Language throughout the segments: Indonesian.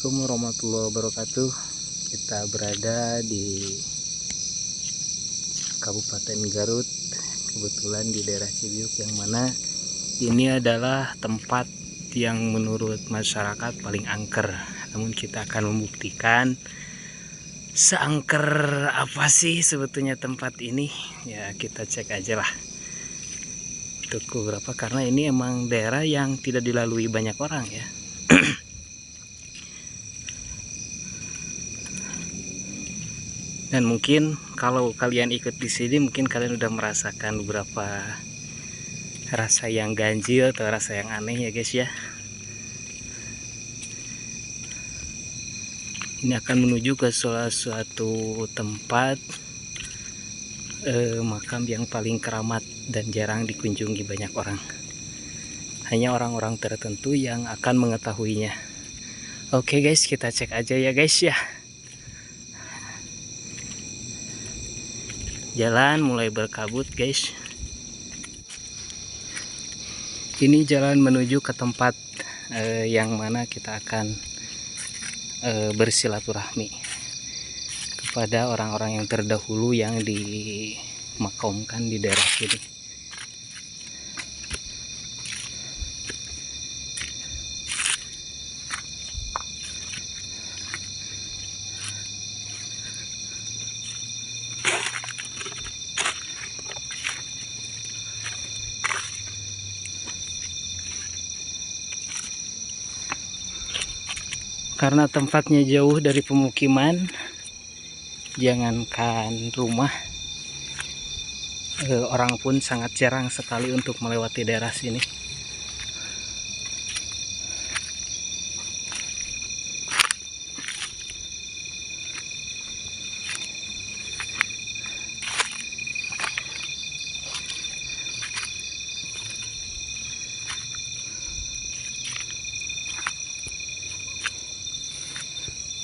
Assalamualaikum warahmatullahi wabarakatuh. Kita berada di Kabupaten Garut, kebetulan di daerah Cibiuk, yang mana ini adalah tempat yang menurut masyarakat paling angker. Namun kita akan membuktikan seangker apa sih sebetulnya tempat ini. Ya, kita cek aja lah untuk beberapa, karena ini emang daerah yang tidak dilalui banyak orang ya. Dan mungkin kalau kalian ikut di sini, mungkin kalian udah merasakan beberapa rasa yang ganjil atau rasa yang aneh ya guys ya. Ini akan menuju ke salah suatu tempat makam yang paling keramat dan jarang dikunjungi banyak orang. Hanya orang-orang tertentu yang akan mengetahuinya. Oke guys, kita cek aja ya guys ya. Jalan mulai berkabut guys. Ini jalan menuju ke tempat yang mana kita akan bersilaturahmi kepada orang-orang yang terdahulu yang dimakamkan di daerah sini. Karena tempatnya jauh dari pemukiman, jangankan rumah, orang pun sangat jarang sekali untuk melewati daerah sini.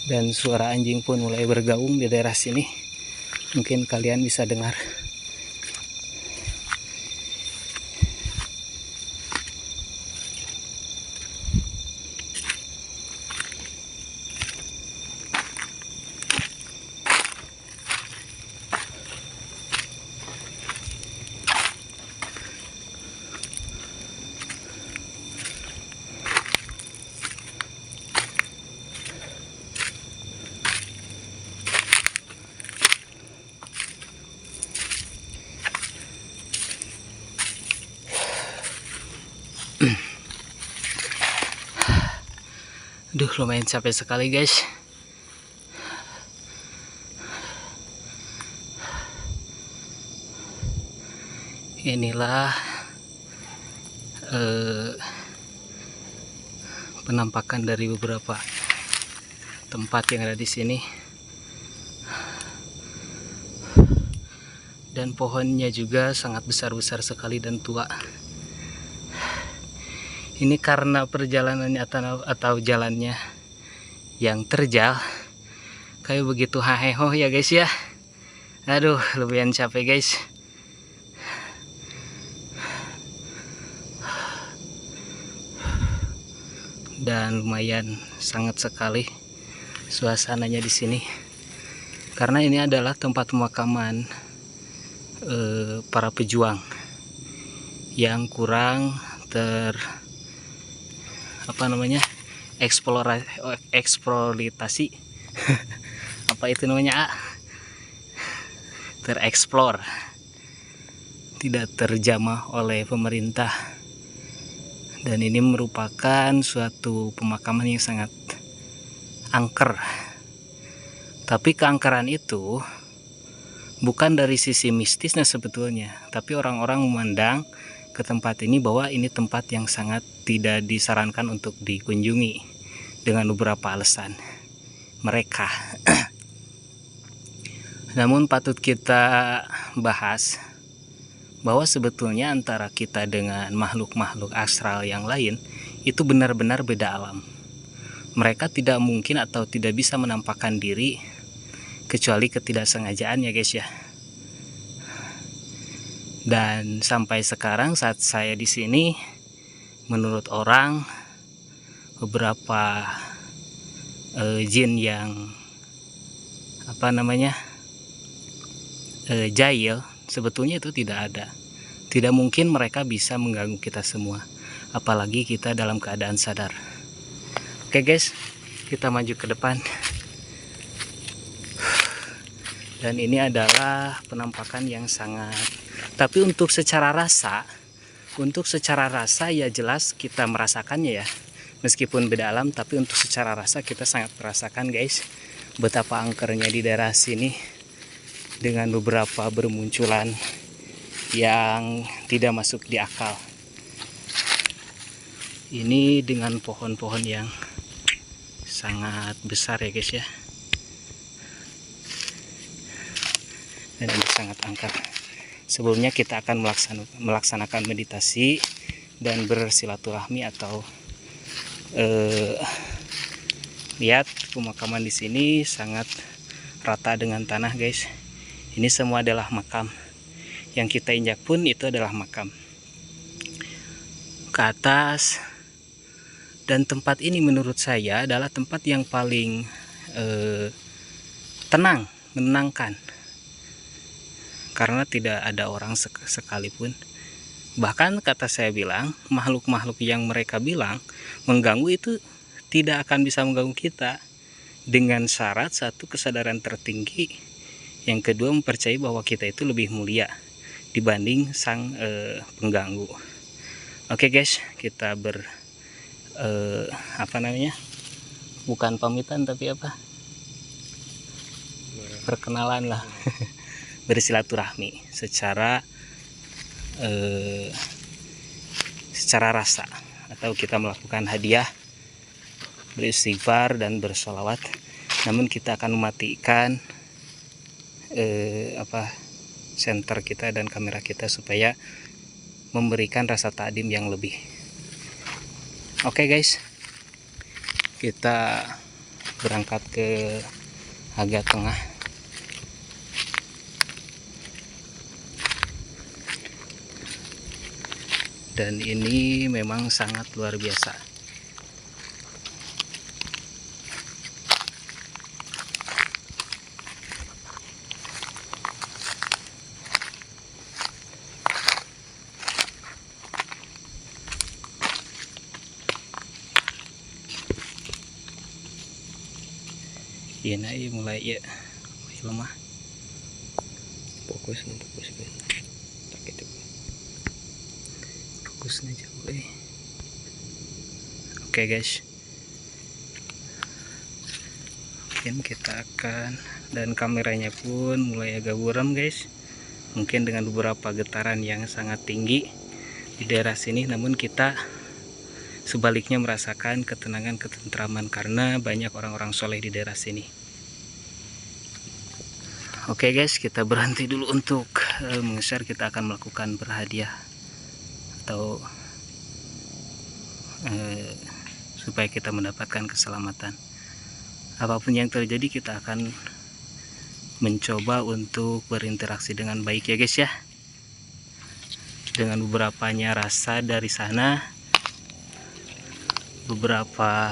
Dan suara anjing pun mulai bergaung di daerah sini. Mungkin kalian bisa dengar. Aduh, lumayan capek sekali guys. Inilah penampakan dari beberapa tempat yang ada di sini. Dan pohonnya juga sangat besar-besar sekali dan tua. Ini karena perjalanannya atau jalannya yang terjal, kayak begitu haheho ya guys ya. Aduh, lumayan capek guys. Dan lumayan sangat sekali suasananya di sini. Karena ini adalah tempat pemakaman para pejuang yang kurang eksploitasi apa itu namanya, tereksplor, tidak terjamah oleh pemerintah. Dan ini merupakan suatu pemakaman yang sangat angker. Tapi keangkeran itu bukan dari sisi mistisnya sebetulnya, tapi orang-orang memandang ke tempat ini bahwa ini tempat yang sangat tidak disarankan untuk dikunjungi dengan beberapa alasan mereka. Namun patut kita bahas bahwa sebetulnya antara kita dengan makhluk-makhluk astral yang lain itu benar-benar beda alam. Mereka tidak mungkin atau tidak bisa menampakkan diri kecuali ketidaksengajaan ya guys ya. Dan sampai sekarang saat saya di sini, menurut orang, beberapa jin yang apa namanya jahil, sebetulnya itu tidak ada. Tidak mungkin mereka bisa mengganggu kita semua, apalagi kita dalam keadaan sadar. Oke guys, kita maju ke depan. Dan ini adalah penampakan yang sangat, tapi untuk secara rasa ya jelas kita merasakannya ya, meskipun beda alam, tapi untuk secara rasa kita sangat merasakan guys betapa angkernya di daerah sini, dengan beberapa bermunculan yang tidak masuk di akal. Ini dengan pohon-pohon yang sangat besar ya guys ya, dan ini sangat angker. Sebelumnya kita akan melaksanakan meditasi dan bersilaturahmi atau lihat pemakaman di sini sangat rata dengan tanah guys. Ini semua adalah makam. Yang kita injak pun itu adalah makam. Ke atas. Dan tempat ini menurut saya adalah tempat yang paling tenang, menenangkan. Karena tidak ada orang sekalipun. Bahkan kata saya bilang, makhluk-makhluk yang mereka bilang mengganggu itu tidak akan bisa mengganggu kita, dengan syarat satu, kesadaran tertinggi, yang kedua mempercayai bahwa kita itu lebih mulia dibanding sang pengganggu. Oke guys, kita bukan pamitan tapi perkenalan lah. Bersilaturahmi secara rasa, atau kita melakukan hadiah, beristighfar dan bersolawat. Namun kita akan mematikan senter kita dan kamera kita supaya memberikan rasa ta'dim yang lebih. Oke guys, kita berangkat ke agak tengah. Dan ini memang sangat luar biasa. Ini mulai lemah. Fokus jauh. Oke guys, mungkin kita akan, dan kameranya pun mulai agak buram guys, mungkin dengan beberapa getaran yang sangat tinggi di daerah sini. Namun kita sebaliknya merasakan ketenangan, ketentraman karena banyak orang-orang soleh di daerah sini. Oke guys, kita berhenti dulu untuk mengeser. Kita akan melakukan berhadiah atau supaya kita mendapatkan keselamatan. Apapun yang terjadi, kita akan mencoba untuk berinteraksi dengan baik ya guys ya. Dengan beberapanya rasa dari sana, beberapa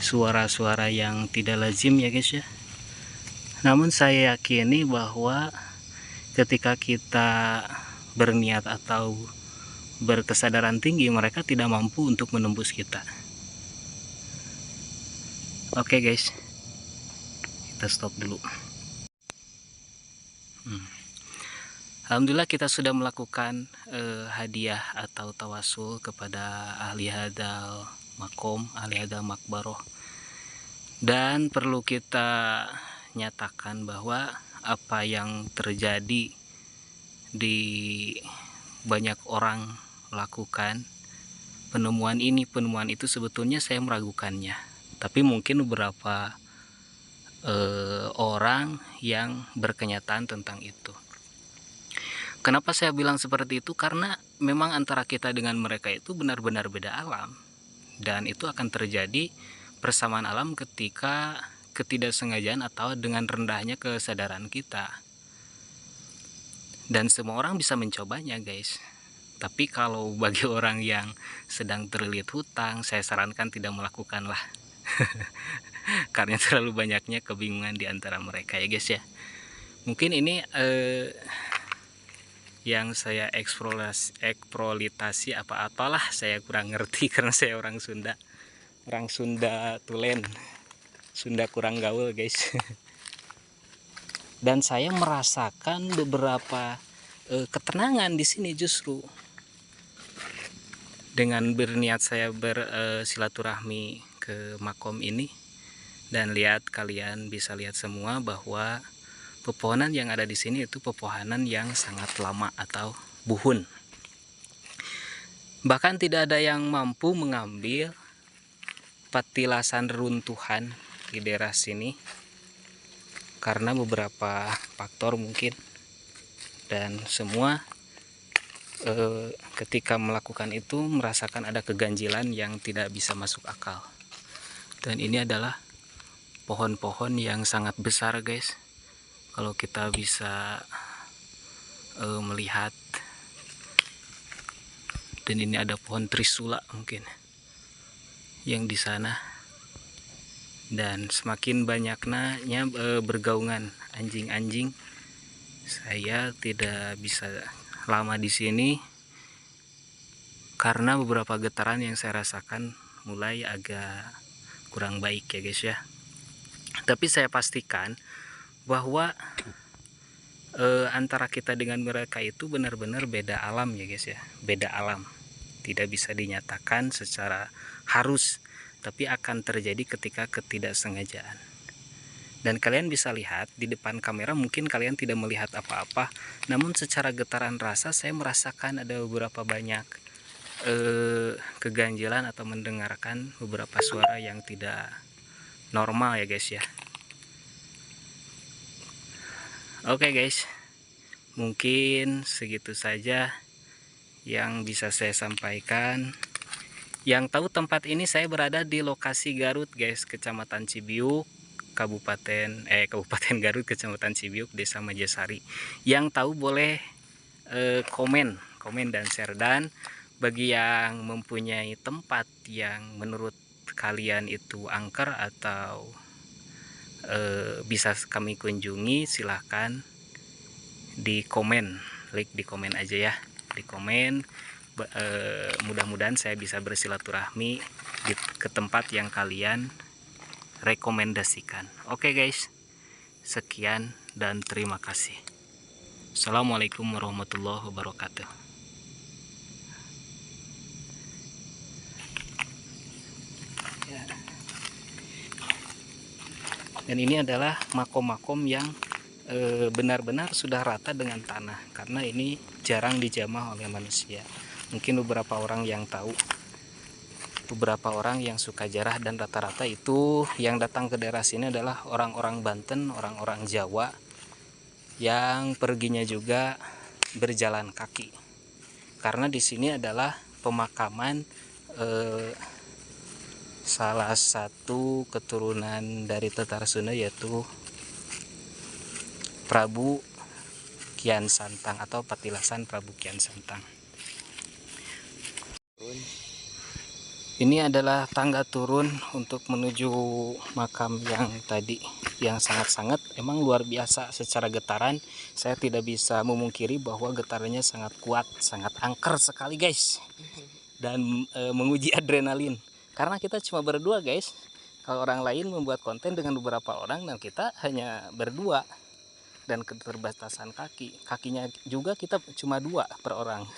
suara-suara yang tidak lazim ya guys ya. Namun saya yakini bahwa ketika kita berniat atau berkesadaran tinggi, mereka tidak mampu untuk menembus kita. Oke guys, kita stop dulu. Alhamdulillah kita sudah melakukan hadiah atau tawasul kepada ahli hadal makom, ahli hadal makbaroh. Dan perlu kita nyatakan bahwa apa yang terjadi di banyak orang lakukan, penemuan itu sebetulnya saya meragukannya, tapi mungkin beberapa orang yang berkenyataan tentang itu. Kenapa saya bilang seperti itu? Karena memang antara kita dengan mereka itu benar-benar beda alam, dan itu akan terjadi persamaan alam ketika ketidaksengajaan atau dengan rendahnya kesadaran kita. Dan semua orang bisa mencobanya guys. Tapi kalau bagi orang yang sedang terlilit hutang, saya sarankan tidak melakukanlah. karena terlalu banyaknya kebingungan di antara mereka ya guys ya. Mungkin ini yang saya eksplorasi apalah saya kurang ngerti karena saya orang Sunda tulen, Sunda kurang gaul guys. Dan saya merasakan beberapa ketenangan di sini justru dengan berniat saya bersilaturahmi ke makom ini. Dan lihat, kalian bisa lihat semua bahwa pepohonan yang ada di sini itu pepohonan yang sangat lama atau buhun. Bahkan tidak ada yang mampu mengambil petilasan runtuhan di daerah sini karena beberapa faktor mungkin, dan semua ketika melakukan itu merasakan ada keganjilan yang tidak bisa masuk akal. Dan ini adalah pohon-pohon yang sangat besar guys, kalau kita bisa melihat. Dan ini ada pohon trisula mungkin yang di sana, dan semakin banyaknya bergaungan anjing-anjing, saya tidak bisa lama di sini karena beberapa getaran yang saya rasakan mulai agak kurang baik ya guys ya. Tapi saya pastikan bahwa antara kita dengan mereka itu benar-benar beda alam ya guys ya, beda alam. Tidak bisa dinyatakan secara harus, tapi akan terjadi ketika ketidaksengajaan. Dan kalian bisa lihat di depan kamera mungkin kalian tidak melihat apa-apa, namun secara getaran rasa saya merasakan ada beberapa banyak keganjilan atau mendengarkan beberapa suara yang tidak normal ya guys ya. Oke guys, mungkin segitu saja yang bisa saya sampaikan. Yang tahu tempat ini saya berada di lokasi Garut guys, Kecamatan Cibiuk, Kabupaten Garut, Kecamatan Cibiuk, Desa Majasari. Yang tahu boleh komen dan share. Dan bagi yang mempunyai tempat yang menurut kalian itu angker atau bisa kami kunjungi, silahkan di komen, di komen aja ya, di komen. Mudah-mudahan saya bisa bersilaturahmi ke tempat yang kalian rekomendasikan. Oke guys, sekian dan terima kasih. Assalamualaikum warahmatullahi wabarakatuh. Dan ini adalah makom-makom yang benar-benar sudah rata dengan tanah, karena ini jarang dijamah oleh manusia. Mungkin beberapa orang yang tahu, beberapa orang yang suka jarah, dan rata-rata itu yang datang ke daerah sini adalah orang-orang Banten, orang-orang Jawa yang perginya juga berjalan kaki. Karena di sini adalah pemakaman salah satu keturunan dari Tetara Sunda, yaitu Prabu Kian Santang atau petilasan Prabu Kian Santang. Ini adalah tangga turun untuk menuju makam yang tadi, yang sangat-sangat emang luar biasa secara getaran. Saya tidak bisa memungkiri bahwa getarannya sangat kuat, sangat angker sekali guys, dan menguji adrenalin. Karena kita cuma berdua guys. Kalau orang lain membuat konten dengan beberapa orang, dan kita hanya berdua, dan keterbatasan kakinya juga kita cuma 2 per orang.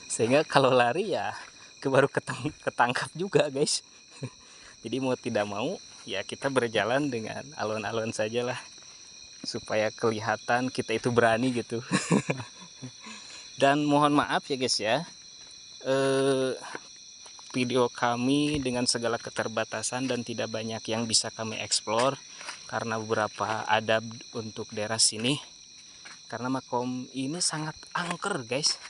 Sehingga kalau lari ya baru ketangkap juga guys. Jadi mau tidak mau ya kita berjalan dengan alon-alon sajalah, supaya kelihatan kita itu berani gitu. Dan mohon maaf ya guys ya, video kami dengan segala keterbatasan dan tidak banyak yang bisa kami eksplor karena beberapa adab untuk daerah sini. Karena makom ini sangat angker guys,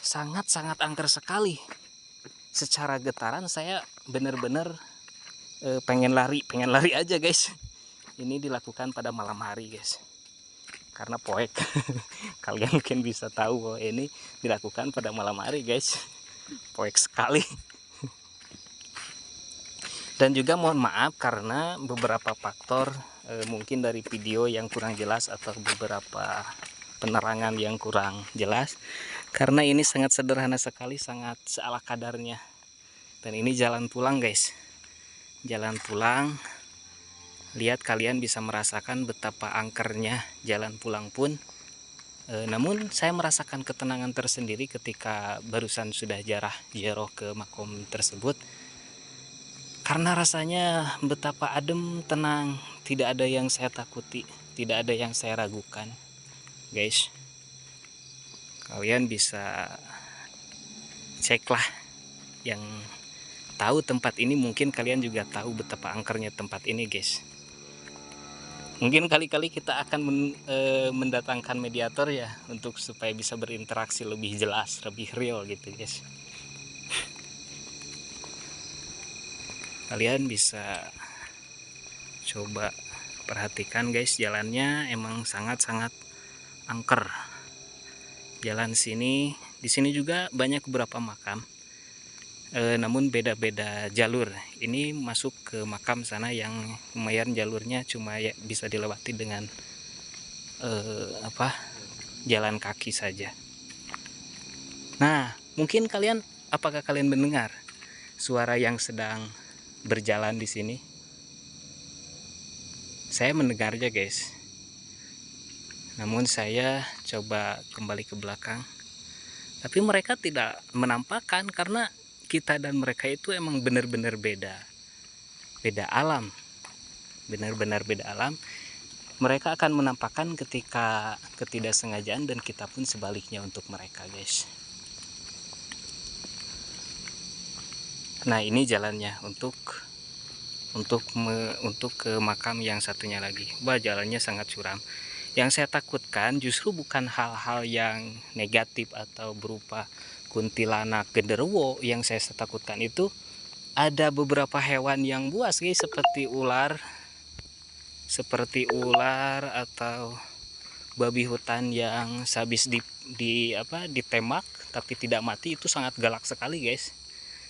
sangat-sangat angker sekali. Secara getaran saya benar-benar pengen lari aja guys. Ini dilakukan pada malam hari guys, karena poek. Kalian mungkin bisa tahu bahwa ini dilakukan pada malam hari guys, poek sekali. Dan juga mohon maaf karena beberapa faktor mungkin dari video yang kurang jelas atau beberapa penerangan yang kurang jelas, karena ini sangat sederhana sekali, sangat seala kadarnya. Dan ini jalan pulang guys, jalan pulang. Lihat, kalian bisa merasakan betapa angkernya jalan pulang pun. Namun saya merasakan ketenangan tersendiri ketika barusan sudah ziarah ke makom tersebut, karena rasanya betapa adem, tenang, tidak ada yang saya takuti, tidak ada yang saya ragukan guys. Kalian bisa ceklah, yang tahu tempat ini mungkin kalian juga tahu betapa angkernya tempat ini guys. Mungkin kali-kali kita akan mendatangkan mediator ya, untuk supaya bisa berinteraksi lebih jelas, lebih real gitu guys. Kalian bisa coba perhatikan guys, jalannya emang sangat-sangat angker. Jalan sini, di sini juga banyak beberapa makam. Namun beda-beda jalur. Ini masuk ke makam sana yang lumayan jalurnya cuma ya bisa dilewati dengan jalan kaki saja. Nah, mungkin apakah kalian mendengar suara yang sedang berjalan di sini? Saya mendengarnya guys. Namun saya coba kembali ke belakang, tapi mereka tidak menampakkan, karena kita dan mereka itu emang benar-benar beda alam, benar-benar beda alam. Mereka akan menampakkan ketika ketidaksengajaan, dan kita pun sebaliknya untuk mereka guys. Nah, ini jalannya untuk ke makam yang satunya lagi. Wah, jalannya sangat curam. Yang saya takutkan justru bukan hal-hal yang negatif atau berupa kuntilanak, genderuwo. Yang saya takutkan itu ada beberapa hewan yang buas guys, seperti ular atau babi hutan yang sehabis ditembak tapi tidak mati. Itu sangat galak sekali guys.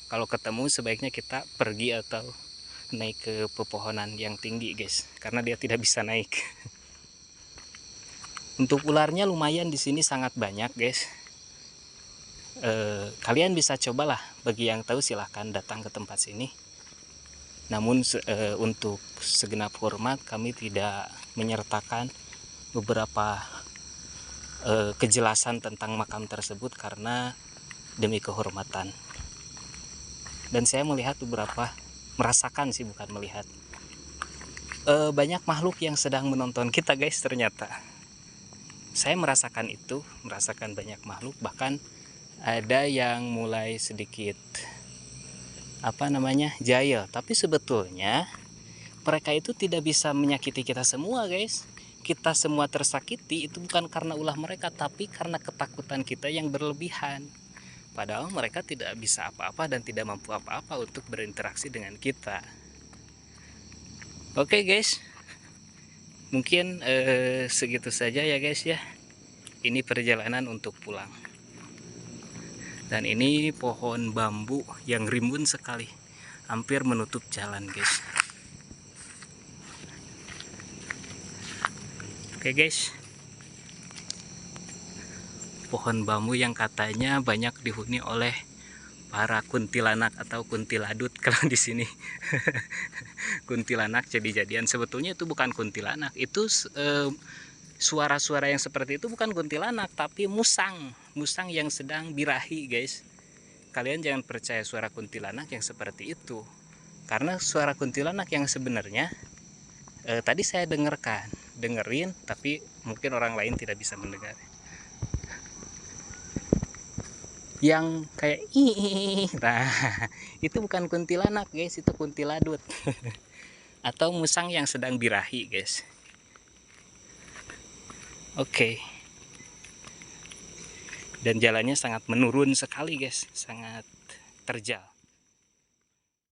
Kalau ketemu sebaiknya kita pergi atau naik ke pepohonan yang tinggi guys, karena dia tidak bisa naik. Untuk ularnya lumayan di sini, sangat banyak guys. Kalian bisa cobalah, bagi yang tahu silahkan datang ke tempat sini. Namun untuk segenap hormat, kami tidak menyertakan beberapa kejelasan tentang makam tersebut karena demi kehormatan. Dan saya melihat merasakan sih, bukan melihat, banyak makhluk yang sedang menonton kita guys. Ternyata saya merasakan banyak makhluk, bahkan ada yang mulai sedikit jahil, tapi sebetulnya mereka itu tidak bisa menyakiti kita semua guys. Kita semua tersakiti itu bukan karena ulah mereka, tapi karena ketakutan kita yang berlebihan. Padahal mereka tidak bisa apa-apa dan tidak mampu apa-apa untuk berinteraksi dengan kita. Oke guys, mungkin segitu saja ya guys ya. Ini perjalanan untuk pulang. Dan ini pohon bambu yang rimbun sekali, hampir menutup jalan guys. Oke guys, pohon bambu yang katanya banyak dihuni oleh para kuntilanak atau kuntiladut kalau di sini. Kuntilanak jadi-jadian. Sebetulnya itu bukan kuntilanak, itu suara-suara yang seperti itu bukan kuntilanak, tapi musang yang sedang birahi guys. Kalian jangan percaya suara kuntilanak yang seperti itu, karena suara kuntilanak yang sebenarnya tadi saya dengerin, tapi mungkin orang lain tidak bisa mendengar. Yang kayak nah, itu bukan kuntilanak guys, itu kuntiladut. Atau musang yang sedang birahi guys. Oke. Dan jalannya sangat menurun sekali guys, sangat terjal.